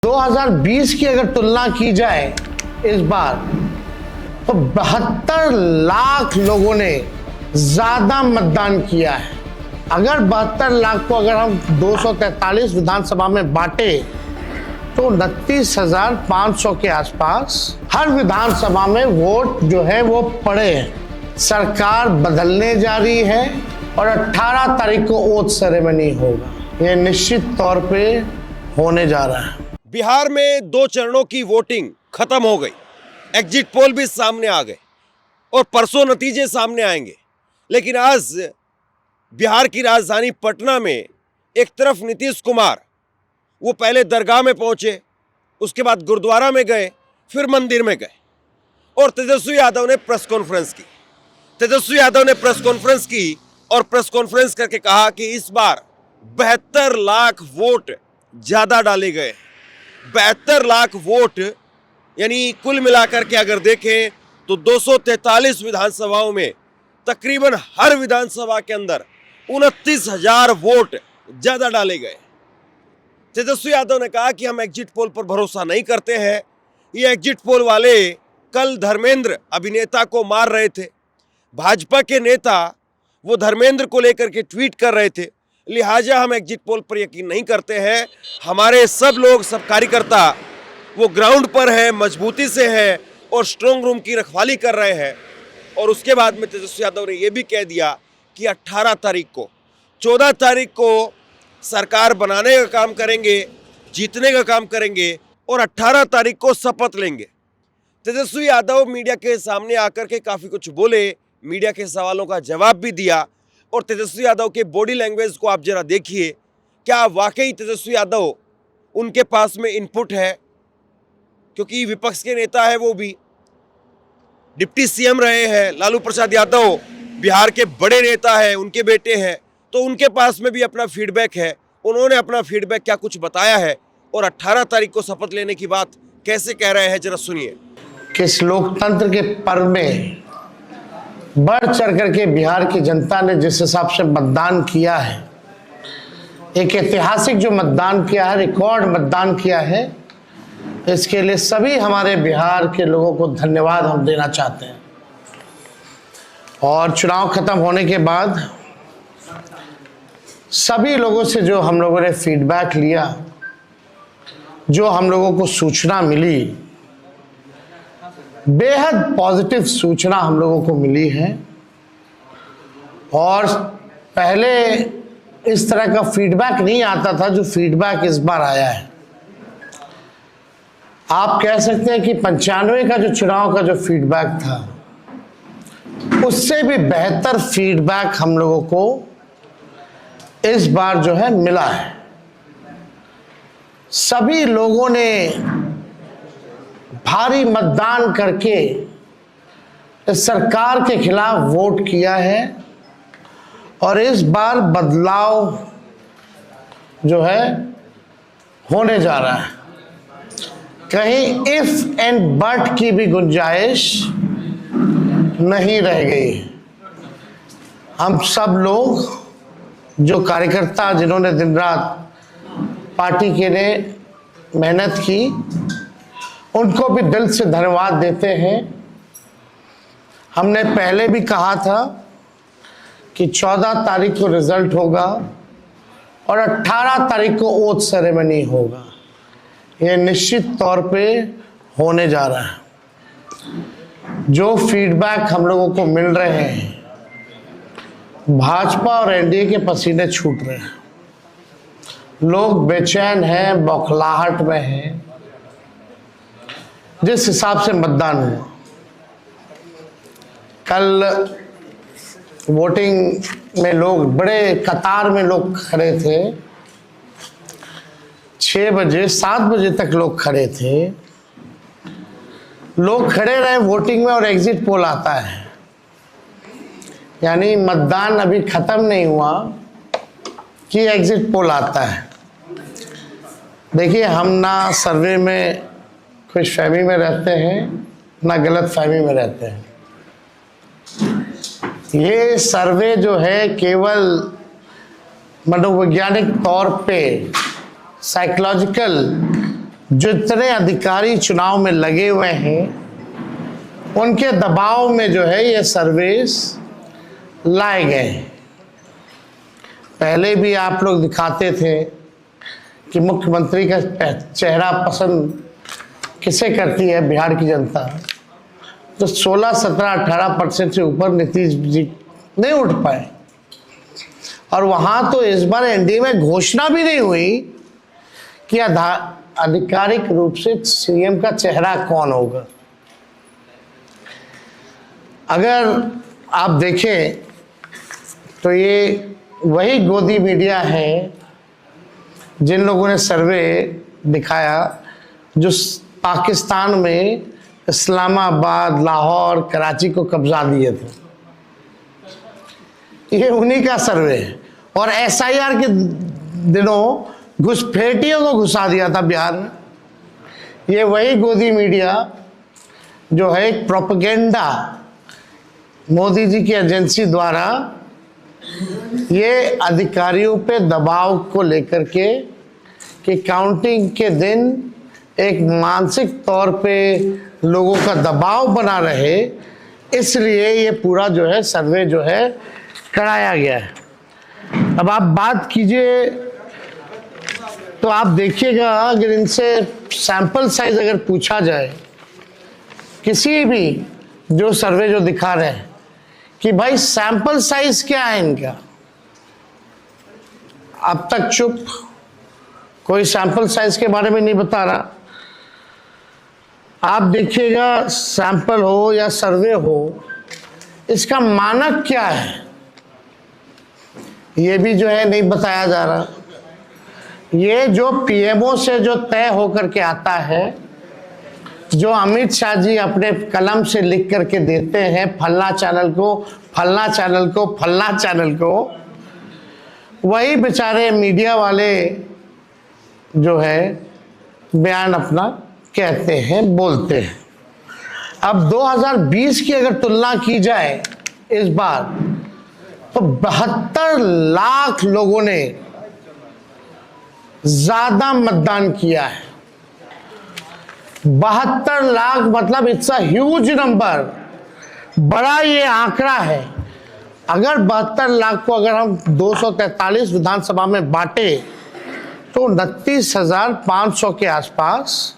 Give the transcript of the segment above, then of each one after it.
2020 की अगर तुलना की जाए इस बार, तो 72 लाख लोगों ने ज्यादा मतदान किया है। अगर 72 लाख को अगर हम 243 विधानसभा में बांटे तो 29,500 के आसपास हर विधानसभा में वोट जो है वो पड़े हैं। सरकार बदलने जा रही है और 18 तारीख को ओथ सेरेमनी होगा। ये निश्चित तौर पे होने जा रहा है। बिहार में 2 चरणों की वोटिंग खत्म हो गई, एग्जिट पोल भी सामने आ गए और परसों नतीजे सामने आएंगे। लेकिन आज बिहार की राजधानी पटना में एक तरफ नीतीश कुमार वो पहले दरगाह में पहुंचे, उसके बाद गुरुद्वारा में गए, फिर मंदिर में गए और तेजस्वी यादव ने प्रेस कॉन्फ्रेंस की। तेजस्वी यादव ने प्रेस कॉन्फ्रेंस की और प्रेस कॉन्फ्रेंस करके कहा कि इस बार 72 लाख वोट ज़्यादा डाले गए। 72 लाख वोट यानी कुल मिलाकर के अगर देखें तो 243 विधानसभाओं में तकरीबन हर विधानसभा के अंदर 29,000 वोट ज़्यादा डाले गए। तेजस्वी यादव ने कहा कि हम एग्जिट पोल पर भरोसा नहीं करते हैं। ये एग्जिट पोल वाले कल धर्मेंद्र अभिनेता को मार रहे थे। भाजपा के नेता वो धर्मेंद्र को लेकर के ट्वीट कर रहे थे, लिहाजा हम एग्जिट पोल पर यकीन नहीं करते हैं। हमारे सब लोग, सब कार्यकर्ता वो ग्राउंड पर है, मजबूती से है और स्ट्रॉन्ग रूम की रखवाली कर रहे हैं। और उसके बाद में तेजस्वी यादव ने यह भी कह दिया कि 18 तारीख को, 14 तारीख को सरकार बनाने का काम करेंगे, जीतने का काम करेंगे और 18 तारीख को शपथ लेंगे। तेजस्वी यादव मीडिया के सामने आकर के काफ़ी कुछ बोले, मीडिया के सवालों का जवाब भी दिया। और तेजस्वी यादव के बॉडी लैंग्वेज को आप जरा देखिए, क्या वाकई तेजस्वी यादव उनके पास में इनपुट है? क्योंकि विपक्ष के नेता है, वो भी डिप्टी सीएम रहे हैं। लालू प्रसाद यादव बिहार के बड़े नेता हैं, उनके बेटे हैं, तो उनके पास में भी अपना फीडबैक है। उन्होंने अपना फीडबैक क्या कुछ बताया है और 18 तारीख को शपथ लेने की बात कैसे कह रहे हैं, जरा सुनिए। किस लोकतंत्र के पर्व में बढ़ चढ़ करके बिहार की जनता ने जिस हिसाब से मतदान किया है, एक ऐतिहासिक जो मतदान किया है, रिकॉर्ड मतदान किया है, इसके लिए सभी हमारे बिहार के लोगों को धन्यवाद हम देना चाहते हैं। और चुनाव खत्म होने के बाद सभी लोगों से जो हम लोगों ने फीडबैक लिया, जो हम लोगों को सूचना मिली, बेहद पॉजिटिव सूचना हम लोगों को मिली है। और पहले इस तरह का फीडबैक नहीं आता था जो फीडबैक इस बार आया है। आप कह सकते हैं कि 95 का जो चुनाव का जो फीडबैक था, उससे भी बेहतर फीडबैक हम लोगों को इस बार जो है मिला है। सभी लोगों ने भारी मतदान करके इस सरकार के खिलाफ वोट किया है और इस बार बदलाव जो है होने जा रहा है। कहीं इफ एंड बट की भी गुंजाइश नहीं रह गई। हम सब लोग जो कार्यकर्ता, जिन्होंने दिन रात पार्टी के लिए मेहनत की, उनको भी दिल से धन्यवाद देते हैं। हमने पहले भी कहा था कि 14 तारीख को रिजल्ट होगा और 18 तारीख को ओथ सेरेमनी होगा। ये निश्चित तौर पे होने जा रहा है। जो फीडबैक हम लोगों को मिल रहे हैं, भाजपा और एनडीए के पसीने छूट रहे हैं। लोग बेचैन हैं, बौखलाहट में हैं। जिस हिसाब से मतदान हुआ, कल वोटिंग में लोग बड़े कतार में लोग खड़े थे। 6 बजे 7 बजे तक लोग खड़े थे। लोग खड़े रहे वोटिंग में और एग्जिट पोल आता है, यानी मतदान अभी खत्म नहीं हुआ कि एग्जिट पोल आता है। देखिए, हम ना सर्वे में खुश फहमी में रहते हैं, ना गलत फहमी में रहते हैं। ये सर्वे जो है केवल मनोवैज्ञानिक तौर पे, साइकोलॉजिकल जितने अधिकारी चुनाव में लगे हुए हैं उनके दबाव में जो है ये सर्वेस लाए गए हैं। पहले भी आप लोग दिखाते थे कि मुख्यमंत्री का चेहरा पसंद किसे करती है बिहार की जनता, तो 16, 17, 18% से ऊपर नीतीश जी नहीं उठ पाए। और वहां तो इस बार एनडीए में घोषणा भी नहीं हुई कि आधिकारिक रूप से सीएम का चेहरा कौन होगा। अगर आप देखें तो ये वही गोदी मीडिया है जिन लोगों ने सर्वे दिखाया जो पाकिस्तान में इस्लामाबाद, लाहौर, कराची को कब्जा दिए थे। ये उन्हीं का सर्वे है। और एसआईआर के दिनों घुसपैठियों को घुसा दिया था बिहार में। ये वही गोदी मीडिया जो है एक प्रोपेगेंडा मोदी जी की एजेंसी द्वारा ये अधिकारियों पे दबाव को लेकर के कि काउंटिंग के दिन एक मानसिक तौर पे लोगों का दबाव बना रहे, इसलिए ये पूरा जो है सर्वे जो है कराया गया है। अब आप बात कीजिए तो आप देखिएगा, अगर इनसे सैंपल साइज अगर पूछा जाए, किसी भी जो सर्वे जो दिखा रहे हैं कि भाई सैंपल साइज क्या है इनका, अब तक चुप, कोई सैंपल साइज के बारे में नहीं बता रहा। आप देखिएगा सैंपल हो या सर्वे हो, इसका मानक क्या है ये भी जो है नहीं बताया जा रहा। ये जो पीएमओ से जो तय होकर के आता है, जो अमित शाह जी अपने कलम से लिख करके देते हैं फलना चैनल को, फलना चैनल को, फलना चैनल को, वही बेचारे मीडिया वाले जो है बयान अपना कहते हैं, बोलते हैं। अब 2020 की अगर तुलना की जाए इस बार, तो 72 लाख लोगों ने ज्यादा मतदान किया है। 72 लाख मतलब इट्स अ ह्यूज नंबर, बड़ा ये आंकड़ा है। अगर 72 लाख को अगर हम 243 विधानसभा में बांटे तो 29,500 के आसपास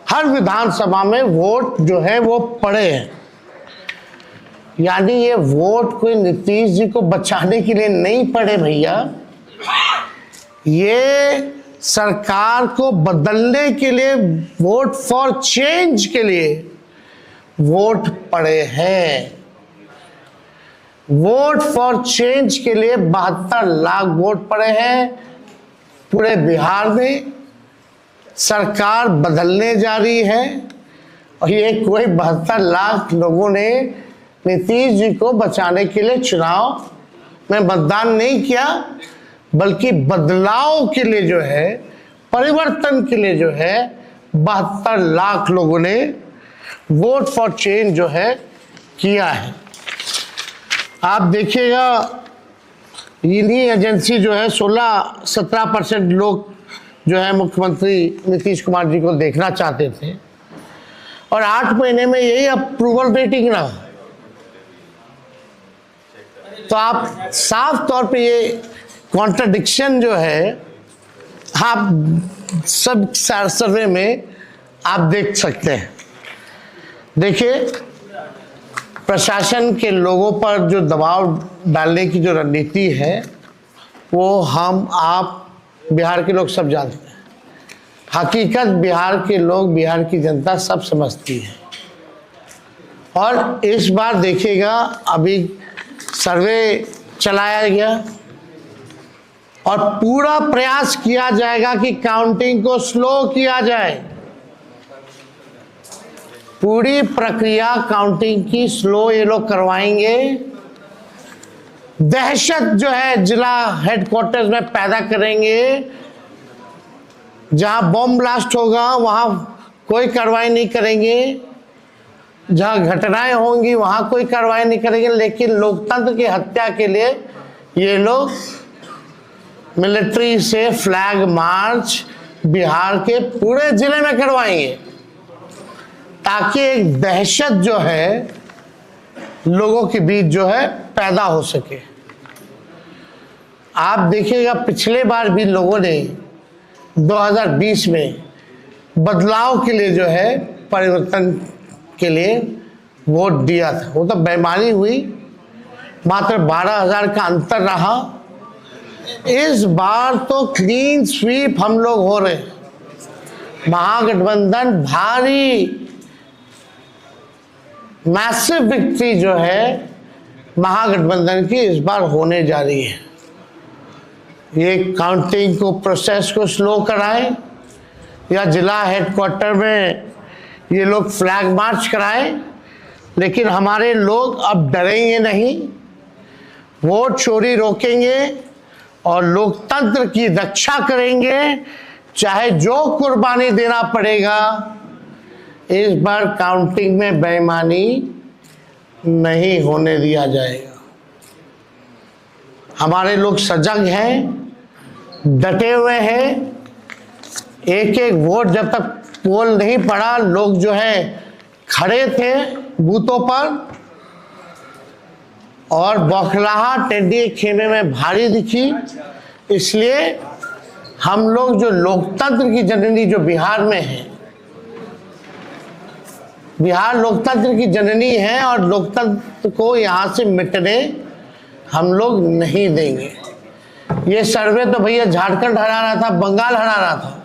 हर विधानसभा में वोट जो है वो पड़े हैं। यानी ये वोट कोई नीतीश जी को बचाने के लिए नहीं पड़े भैया, ये सरकार को बदलने के लिए, वोट फॉर चेंज के लिए वोट पड़े हैं। वोट फॉर चेंज के लिए 72 लाख वोट पड़े हैं। पूरे बिहार में सरकार बदलने जा रही है और ये कोई 72 लाख लोगों ने नीतीश जी को बचाने के लिए चुनाव में मतदान नहीं किया, बल्कि बदलाव के लिए जो है, परिवर्तन के लिए जो है 72 लाख लोगों ने वोट फॉर चेंज जो है किया है। आप देखिएगा इन्हीं एजेंसी जो है 16-17% लोग जो है मुख्यमंत्री नीतीश कुमार जी को देखना चाहते थे और 8 महीने में यही अप्रूवल रेटिंग ना, तो आप साफ तौर पे ये कॉन्ट्रडिक्शन जो है आप सब सर्वे में आप देख सकते हैं। देखिए, प्रशासन के लोगों पर जो दबाव डालने की जो रणनीति है वो हम आप बिहार के लोग सब जानते हैं। हकीकत बिहार के लोग, बिहार की जनता सब समझती है। और इस बार देखिएगा, अभी सर्वे चलाया गया और पूरा प्रयास किया जाएगा कि काउंटिंग को स्लो किया जाए। पूरी प्रक्रिया काउंटिंग की स्लो ये लोग करवाएंगे। दहशत जो है जिला हेडक्वार्टर्स में पैदा करेंगे, जहां बॉम्ब ब्लास्ट होगा वहां कोई कार्रवाई नहीं करेंगे, जहां घटनाएं होंगी वहां कोई कार्रवाई नहीं करेंगे। लेकिन लोकतंत्र की हत्या के लिए ये लोग मिलिट्री से फ्लैग मार्च, बिहार के पूरे जिले में करवाएंगे, ताकि एक दहशत जो है लोगों के बीच जो है पैदा हो सके। आप देखिएगा, पिछले बार भी लोगों ने 2020 में बदलाव के लिए जो है, परिवर्तन के लिए वोट दिया था। वो तो बेईमानी हुई, मात्र 12,000 का अंतर रहा। इस बार तो क्लीन स्वीप हम लोग हो रहे हैं। महागठबंधन भारी मैसिव विक्ट्री जो है महागठबंधन की इस बार होने जा रही है। ये काउंटिंग को, प्रोसेस को स्लो कराएं, या जिला हेडक्वार्टर में ये लोग फ्लैग मार्च कराएं, लेकिन हमारे लोग अब डरेंगे नहीं, वोट चोरी रोकेंगे और लोकतंत्र की रक्षा करेंगे, चाहे जो कुर्बानी देना पड़ेगा। इस बार काउंटिंग में बेईमानी नहीं होने दिया जाएगा। हमारे लोग सजग हैं, डटे हुए हैं। एक एक वोट जब तक पोल नहीं पड़ा, लोग जो है खड़े थे बूथों पर, और बौखलाहट एनडीए खेमे में भारी दिखी। इसलिए हम लोग जो लोकतंत्र की जननी जो बिहार में है, बिहार लोकतंत्र की जननी है, और लोकतंत्र को यहाँ से मिटने हम लोग नहीं देंगे। ये सर्वे तो भैया झारखंड हरा रहा था, बंगाल हरा रहा था।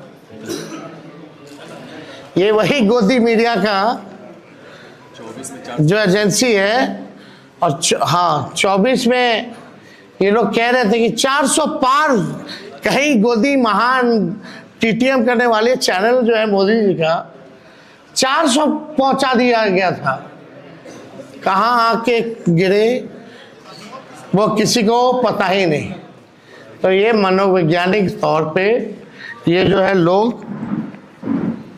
ये वही गोदी मीडिया का जो एजेंसी है, और हाँ 24 में ये लोग कह रहे थे कि 400 पार, कहीं गोदी महान टीटीएम करने वाले चैनल जो है मोदी जी का 400 पहुंचा दिया गया था। कहाँ आके गिरे वो किसी को पता ही नहीं। तो ये मनोवैज्ञानिक तौर पे ये जो है लोग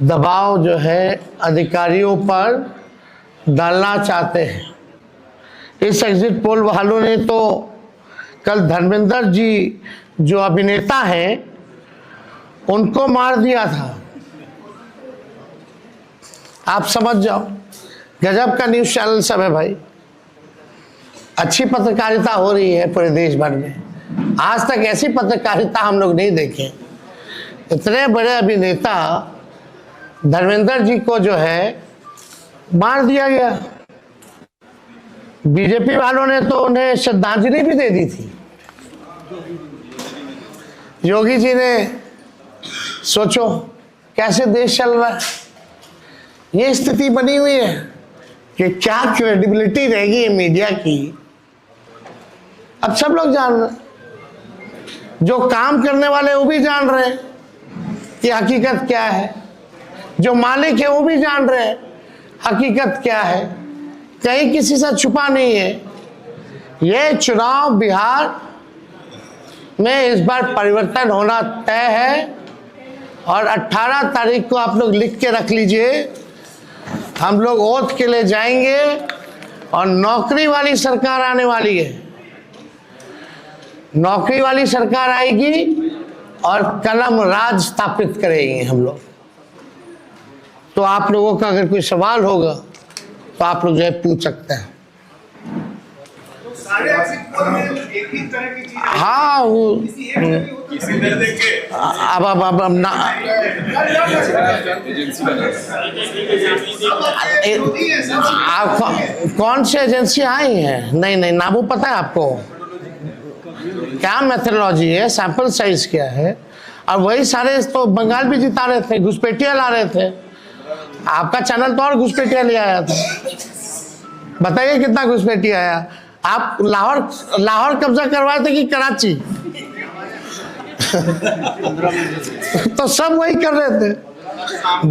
दबाव जो है अधिकारियों पर डालना चाहते हैं। इस एग्जिट पोल वालों ने तो कल धर्मेंद्र जी जो अभिनेता हैं उनको मार दिया था। आप समझ जाओ, गजब का न्यूज़ चैनल सब है भाई। अच्छी पत्रकारिता हो रही है पूरे देश भर में। आज तक ऐसी पत्रकारिता हम लोग नहीं देखे। इतने बड़े अभिनेता धर्मेंद्र जी को जो है मार दिया गया। बीजेपी वालों ने तो उन्हें श्रद्धांजलि भी दे दी थी। योगी जी ने, सोचो कैसे देश चल रहा है। ये स्थिति बनी हुई है कि क्या क्रेडिबिलिटी रहेगी मीडिया की। अब सब लोग जान रहे हैं, जो काम करने वाले वो भी जान रहे हैं कि हकीकत क्या है, जो मालिक है वो भी जान रहे हैं हकीकत क्या है। कहीं किसी से छुपा नहीं है। ये चुनाव बिहार में इस बार परिवर्तन होना तय है, और 18 तारीख को आप लोग लिख के रख लीजिए, हम लोग ओथ के लिए जाएंगे और नौकरी वाली सरकार आने वाली है। नौकरी वाली सरकार आएगी और कलम राज स्थापित करेंगे हम लोग। तो आप लोगों का अगर कोई सवाल होगा तो आप लोग जो है पूछ सकते हैं। हाँ वो अब ना आप कौन सी एजेंसी आई हैं? नहीं नाम वो पता है आपको? क्या मेथोडोलॉजी है, सैंपल साइज क्या है? और वही सारे तो बंगाल भी जिता रहे थे, घुसपैठिया ला रहे थे। आपका चैनल तो और घुसपैठिया ले आया था। बताइए कितना घुसपैठिया आया? आप लाहौर कब्जा करवाए थे कि कराची? तो सब वही कर रहे थे,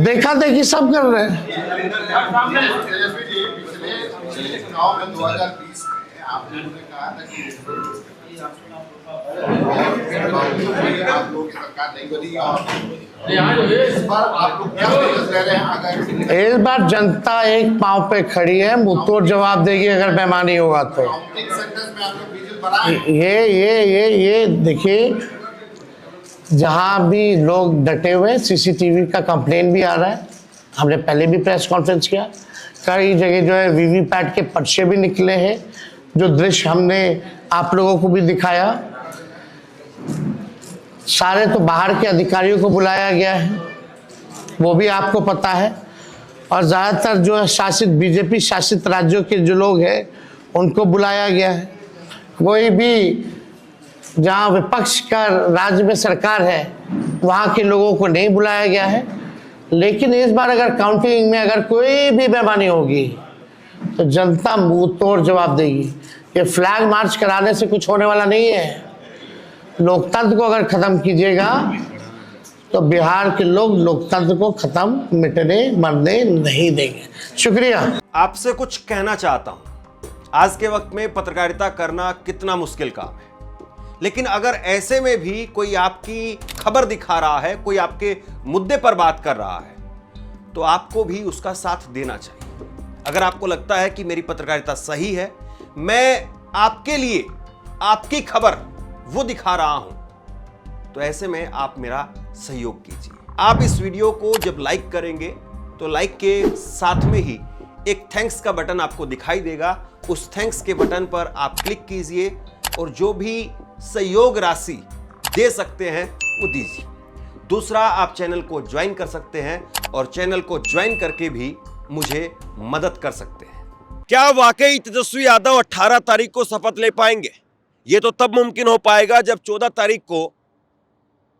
देखा देखी सब कर रहे हैं। इस बार जनता एक पांव पे खड़ी है, मुंहतोड़ जवाब देगी अगर बेईमानी होगा तो। ये देखिए, जहां भी लोग डटे हुए, सीसीटीवी का कंप्लेन भी आ रहा है। हमने पहले भी प्रेस कॉन्फ्रेंस किया, कई जगह जो है वीवीपैट के पर्चे भी निकले हैं, जो दृश्य हमने आप लोगों को भी दिखाया। सारे तो बाहर के अधिकारियों को बुलाया गया है, वो भी आपको पता है। और ज़्यादातर जो है शासित बीजेपी शासित राज्यों के जो लोग हैं उनको बुलाया गया है। कोई भी जहाँ विपक्ष का राज्य में सरकार है वहाँ के लोगों को नहीं बुलाया गया है। लेकिन इस बार अगर काउंटिंग में अगर कोई भी बेईमानी होगी तो जनता मुंह तोड़ जवाब देगी। ये फ्लैग मार्च कराने से कुछ होने वाला नहीं है। लोकतंत्र को अगर खत्म कीजिएगा तो बिहार के लोग लोकतंत्र को खत्म, मिटने मरने नहीं देंगे। शुक्रिया। आपसे कुछ कहना चाहता हूं। आज के वक्त में पत्रकारिता करना कितना मुश्किल काम है, लेकिन अगर ऐसे में भी कोई आपकी खबर दिखा रहा है, कोई आपके मुद्दे पर बात कर रहा है, तो आपको भी उसका साथ देना चाहिए। अगर आपको लगता है कि मेरी पत्रकारिता सही है, मैं आपके लिए आपकी खबर वो दिखा रहा हूं, तो ऐसे में आप मेरा सहयोग कीजिए। आप इस वीडियो को जब लाइक करेंगे तो लाइक के साथ में ही एक थैंक्स का बटन आपको दिखाई देगा। उस थैंक्स के बटन पर आप क्लिक कीजिए और जो भी सहयोग राशि दे सकते हैं वो दीजिए। दूसरा, आप चैनल को ज्वाइन कर सकते हैं और चैनल को ज्वाइन करके भी मुझे मदद कर सकते हैं। क्या वाकई तेजस्वी यादव 18 तारीख को शपथ ले पाएंगे? ये तो तब मुमकिन हो पाएगा जब 14 तारीख को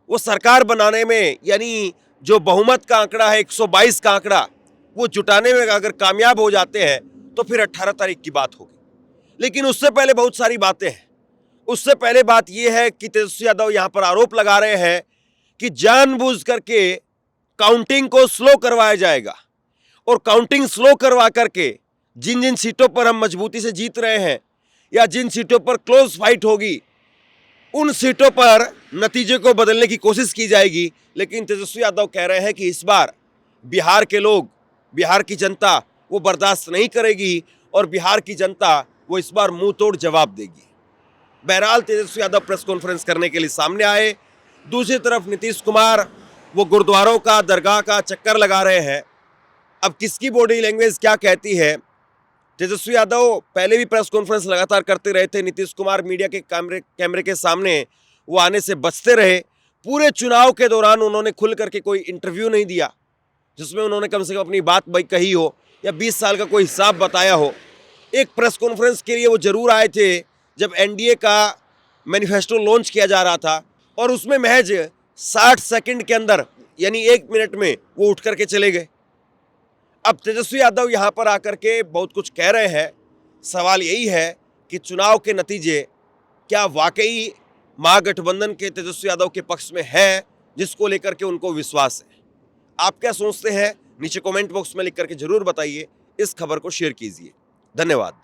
वो सरकार बनाने में, यानी जो बहुमत का आंकड़ा है 122 का आंकड़ा, वो जुटाने में अगर कामयाब हो जाते हैं तो फिर 18 तारीख की बात होगी। लेकिन उससे पहले बहुत सारी बातें हैं। उससे पहले बात यह है कि तेजस्वी यादव यहां पर आरोप लगा रहे हैं कि जानबूझ करके काउंटिंग को स्लो करवाया जाएगा और काउंटिंग स्लो करवा करके जिन जिन सीटों पर हम मजबूती से जीत रहे हैं या जिन सीटों पर क्लोज फाइट होगी, उन सीटों पर नतीजे को बदलने की कोशिश की जाएगी। लेकिन तेजस्वी यादव कह रहे हैं कि इस बार बिहार के लोग, बिहार की जनता वो बर्दाश्त नहीं करेगी और बिहार की जनता वो इस बार मुंह तोड़ जवाब देगी। बहरहाल तेजस्वी यादव प्रेस कॉन्फ्रेंस करने के लिए सामने आए। दूसरी तरफ नीतीश कुमार वो गुरुद्वारों का, दरगाह का चक्कर लगा रहे हैं। अब किसकी बॉडी लैंग्वेज क्या कहती है? तेजस्वी यादव पहले भी प्रेस कॉन्फ्रेंस लगातार करते रहे थे। नीतीश कुमार मीडिया के कैमरे के सामने वो आने से बचते रहे। पूरे चुनाव के दौरान उन्होंने खुल करके कोई इंटरव्यू नहीं दिया जिसमें उन्होंने कम से कम अपनी बात कही हो या 20 साल का कोई हिसाब बताया हो। एक प्रेस कॉन्फ्रेंस के लिए वो जरूर आए थे जब एनडीए का मैनिफेस्टो लॉन्च किया जा रहा था, और उसमें महज 60 सेकंड के अंदर, यानी 1 मिनट में वो उठ करके चले गए। अब तेजस्वी यादव यहाँ पर आकर के बहुत कुछ कह रहे हैं। सवाल यही है कि चुनाव के नतीजे क्या वाकई महागठबंधन के तेजस्वी यादव के पक्ष में है, जिसको लेकर के उनको विश्वास है। आप क्या सोचते हैं? नीचे कमेंट बॉक्स में लिख करके जरूर बताइए। इस खबर को शेयर कीजिए। धन्यवाद।